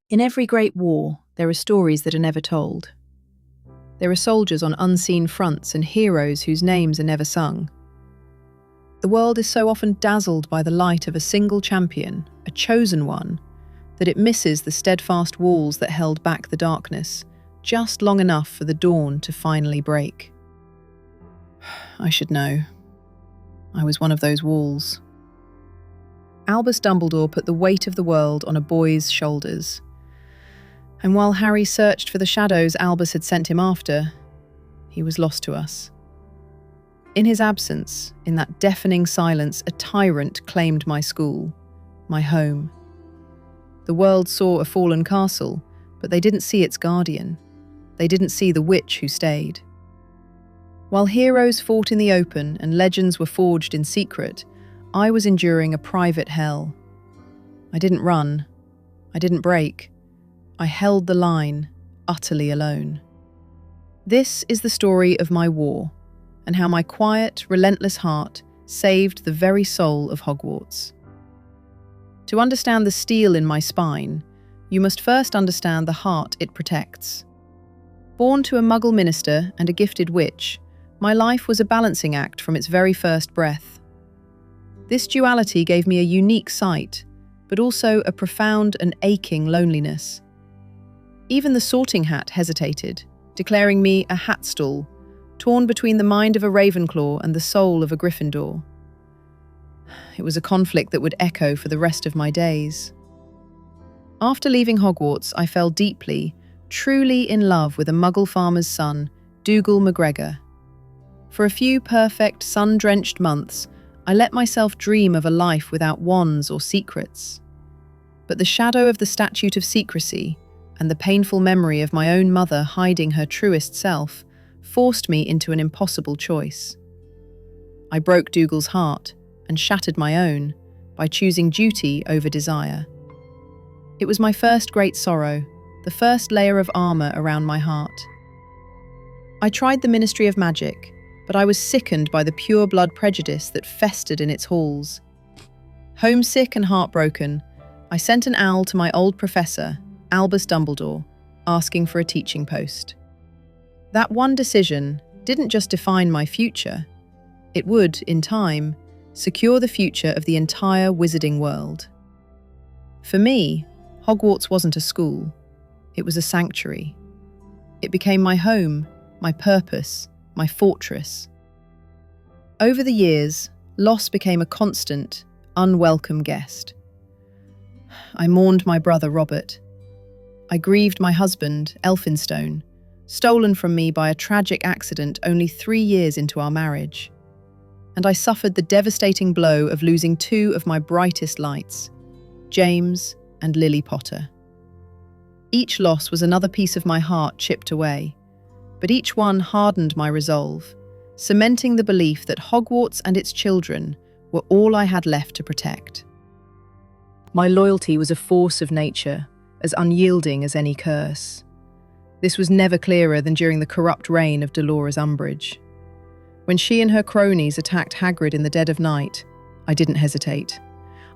In every great war, there are stories that are never told. There are soldiers on unseen fronts and heroes whose names are never sung. The world is so often dazzled by the light of a single champion, a chosen one, that it misses the steadfast walls that held back the darkness, just long enough for the dawn to finally break. I should know. I was one of those walls. Albus Dumbledore put the weight of the world on a boy's shoulders. And while Harry searched for the shadows Albus had sent him after, he was lost to us. In his absence, in that deafening silence, a tyrant claimed my school, my home. The world saw a fallen castle, but they didn't see its guardian. They didn't see the witch who stayed. While heroes fought in the open and legends were forged in secret, I was enduring a private hell. I didn't run. I didn't break. I held the line, utterly alone. This is the story of my war, and how my quiet, relentless heart saved the very soul of Hogwarts. To understand the steel in my spine, you must first understand the heart it protects. Born to a Muggle minister and a gifted witch, my life was a balancing act from its very first breath. This duality gave me a unique sight, but also a profound and aching loneliness. Even the sorting hat hesitated, declaring me a hatstall, torn between the mind of a Ravenclaw and the soul of a Gryffindor. It was a conflict that would echo for the rest of my days. After leaving Hogwarts, I fell deeply, truly in love with a Muggle farmer's son, Dougal McGregor. For a few perfect, sun-drenched months, I let myself dream of a life without wands or secrets. But the shadow of the Statute of Secrecy, and the painful memory of my own mother hiding her truest self, forced me into an impossible choice. I broke Dougal's heart and shattered my own by choosing duty over desire. It was my first great sorrow, the first layer of armour around my heart. I tried the Ministry of Magic, but I was sickened by the pure-blood prejudice that festered in its halls. Homesick and heartbroken, I sent an owl to my old professor, Albus Dumbledore, asking for a teaching post. That one decision didn't just define my future. It would, in time, secure the future of the entire wizarding world. For me, Hogwarts wasn't a school. It was a sanctuary. It became my home, my purpose, my fortress. Over the years, loss became a constant, unwelcome guest. I mourned my brother Robert. I grieved my husband, Elphinstone, stolen from me by a tragic accident only 3 years into our marriage. And I suffered the devastating blow of losing 2 of my brightest lights, James and Lily Potter. Each loss was another piece of my heart chipped away, but each one hardened my resolve, cementing the belief that Hogwarts and its children were all I had left to protect. My loyalty was a force of nature, as unyielding as any curse. This was never clearer than during the corrupt reign of Dolores Umbridge. When she and her cronies attacked Hagrid in the dead of night, I didn't hesitate.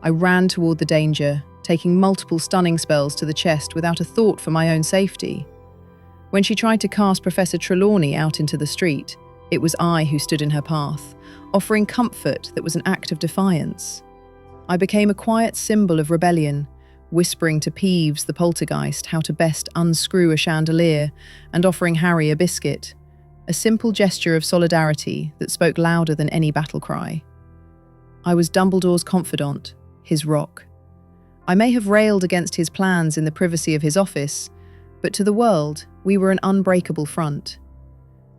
I ran toward the danger, taking multiple stunning spells to the chest without a thought for my own safety. When she tried to cast Professor Trelawney out into the street, it was I who stood in her path, offering comfort that was an act of defiance. I became a quiet symbol of rebellion, whispering to Peeves the poltergeist how to best unscrew a chandelier and offering Harry a biscuit, a simple gesture of solidarity that spoke louder than any battle cry. I was Dumbledore's confidant, his rock. I may have railed against his plans in the privacy of his office, but to the world, we were an unbreakable front.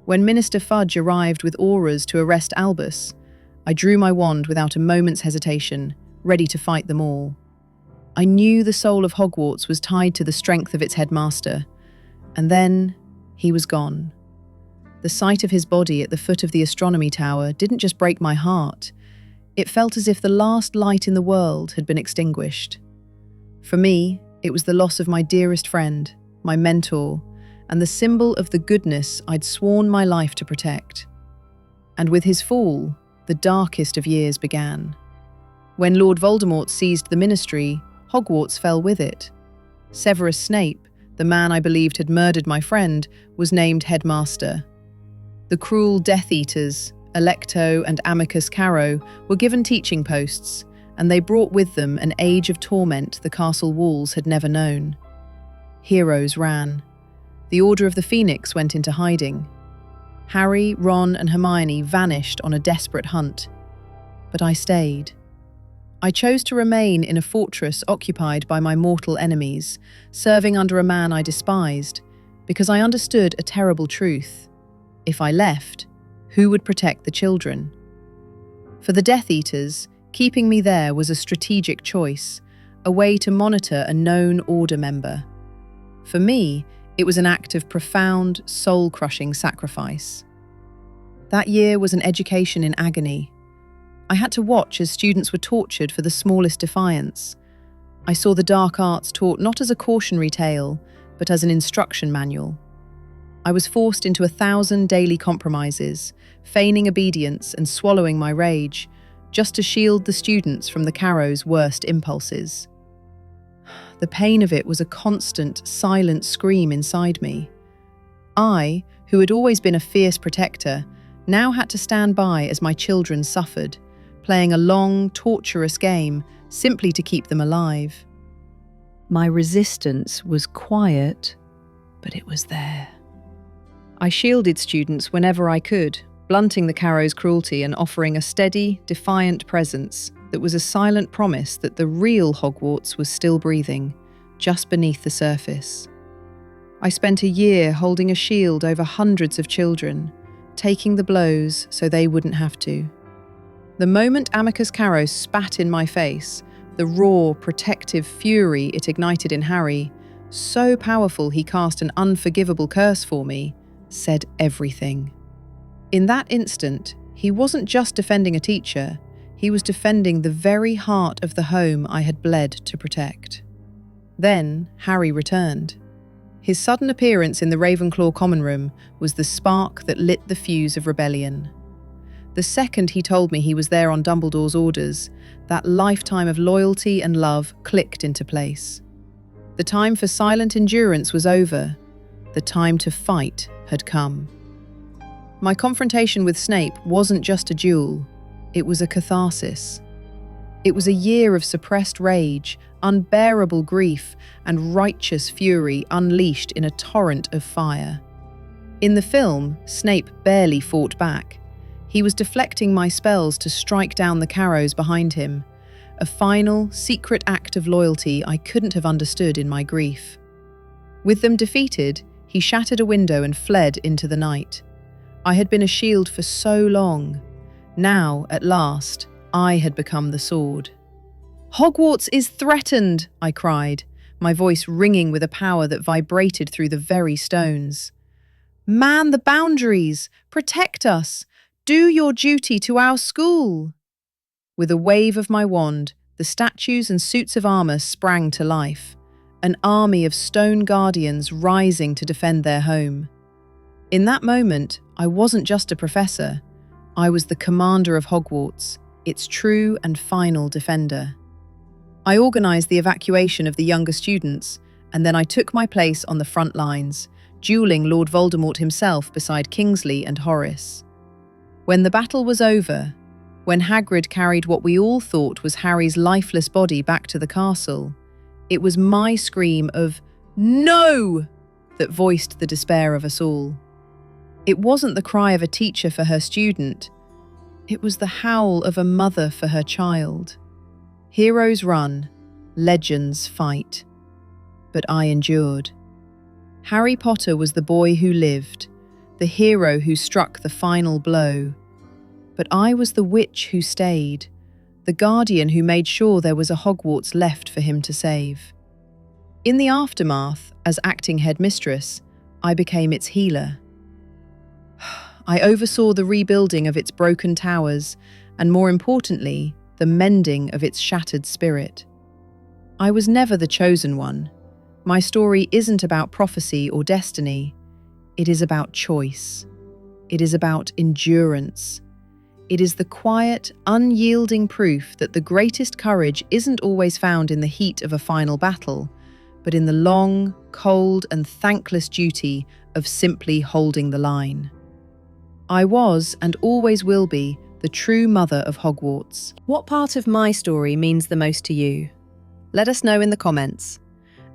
When Minister Fudge arrived with auras to arrest Albus, I drew my wand without a moment's hesitation, ready to fight them all. I knew the soul of Hogwarts was tied to the strength of its headmaster, and then he was gone. The sight of his body at the foot of the astronomy tower didn't just break my heart. It felt as if the last light in the world had been extinguished. For me, it was the loss of my dearest friend, my mentor, and the symbol of the goodness I'd sworn my life to protect. And with his fall, the darkest of years began. When Lord Voldemort seized the Ministry, Hogwarts fell with it. Severus Snape, the man I believed had murdered my friend, was named headmaster. The cruel Death Eaters, Alecto and Amicus Caro, were given teaching posts, and they brought with them an age of torment the castle walls had never known. Heroes ran. The Order of the Phoenix went into hiding. Harry, Ron, and Hermione vanished on a desperate hunt. But I stayed. I chose to remain in a fortress occupied by my mortal enemies, serving under a man I despised, because I understood a terrible truth. If I left, who would protect the children? For the Death Eaters, keeping me there was a strategic choice, a way to monitor a known Order member. For me, it was an act of profound, soul-crushing sacrifice. That year was an education in agony. I had to watch as students were tortured for the smallest defiance. I saw the dark arts taught not as a cautionary tale, but as an instruction manual. I was forced into 1,000 daily compromises, feigning obedience and swallowing my rage, just to shield the students from the Caro's worst impulses. The pain of it was a constant, silent scream inside me. I, who had always been a fierce protector, now had to stand by as my children suffered, playing a long, torturous game simply to keep them alive. My resistance was quiet, but it was there. I shielded students whenever I could, blunting the Caro's cruelty and offering a steady, defiant presence that was a silent promise that the real Hogwarts was still breathing, just beneath the surface. I spent a year holding a shield over hundreds of children, taking the blows so they wouldn't have to. The moment Amicus Caro spat in my face, the raw, protective fury it ignited in Harry, so powerful he cast an unforgivable curse for me, said everything. In that instant, he wasn't just defending a teacher, he was defending the very heart of the home I had bled to protect. Then Harry returned. His sudden appearance in the Ravenclaw common room was the spark that lit the fuse of rebellion. The second he told me he was there on Dumbledore's orders, that lifetime of loyalty and love clicked into place. The time for silent endurance was over. The time to fight had come. My confrontation with Snape wasn't just a duel, it was a catharsis. It was a year of suppressed rage, unbearable grief, and righteous fury unleashed in a torrent of fire. In the film, Snape barely fought back. He was deflecting my spells to strike down the Caros behind him, a final, secret act of loyalty I couldn't have understood in my grief. With them defeated, he shattered a window and fled into the night. I had been a shield for so long. Now, at last, I had become the sword. "Hogwarts is threatened!" I cried, my voice ringing with a power that vibrated through the very stones. "Man the boundaries! Protect us! Do your duty to our school!" With a wave of my wand, the statues and suits of armour sprang to life, an army of stone guardians rising to defend their home. In that moment, I wasn't just a professor. I was the commander of Hogwarts, its true and final defender. I organised the evacuation of the younger students, and then I took my place on the front lines, duelling Lord Voldemort himself beside Kingsley and Horace. When the battle was over, when Hagrid carried what we all thought was Harry's lifeless body back to the castle, it was my scream of "No!" that voiced the despair of us all. It wasn't the cry of a teacher for her student. It was the howl of a mother for her child. Heroes run, legends fight. But I endured. Harry Potter was the boy who lived, the hero who struck the final blow. But I was the witch who stayed, the guardian who made sure there was a Hogwarts left for him to save. In the aftermath, as acting headmistress, I became its healer. I oversaw the rebuilding of its broken towers, and more importantly, the mending of its shattered spirit. I was never the chosen one. My story isn't about prophecy or destiny. It is about choice. It is about endurance. It is the quiet, unyielding proof that the greatest courage isn't always found in the heat of a final battle, but in the long, cold, and thankless duty of simply holding the line. I was, and always will be, the true mother of Hogwarts. What part of my story means the most to you? Let us know in the comments.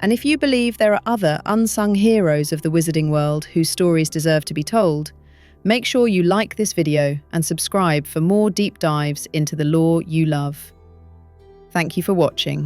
And if you believe there are other unsung heroes of the wizarding world whose stories deserve to be told, make sure you like this video and subscribe for more deep dives into the lore you love. Thank you for watching.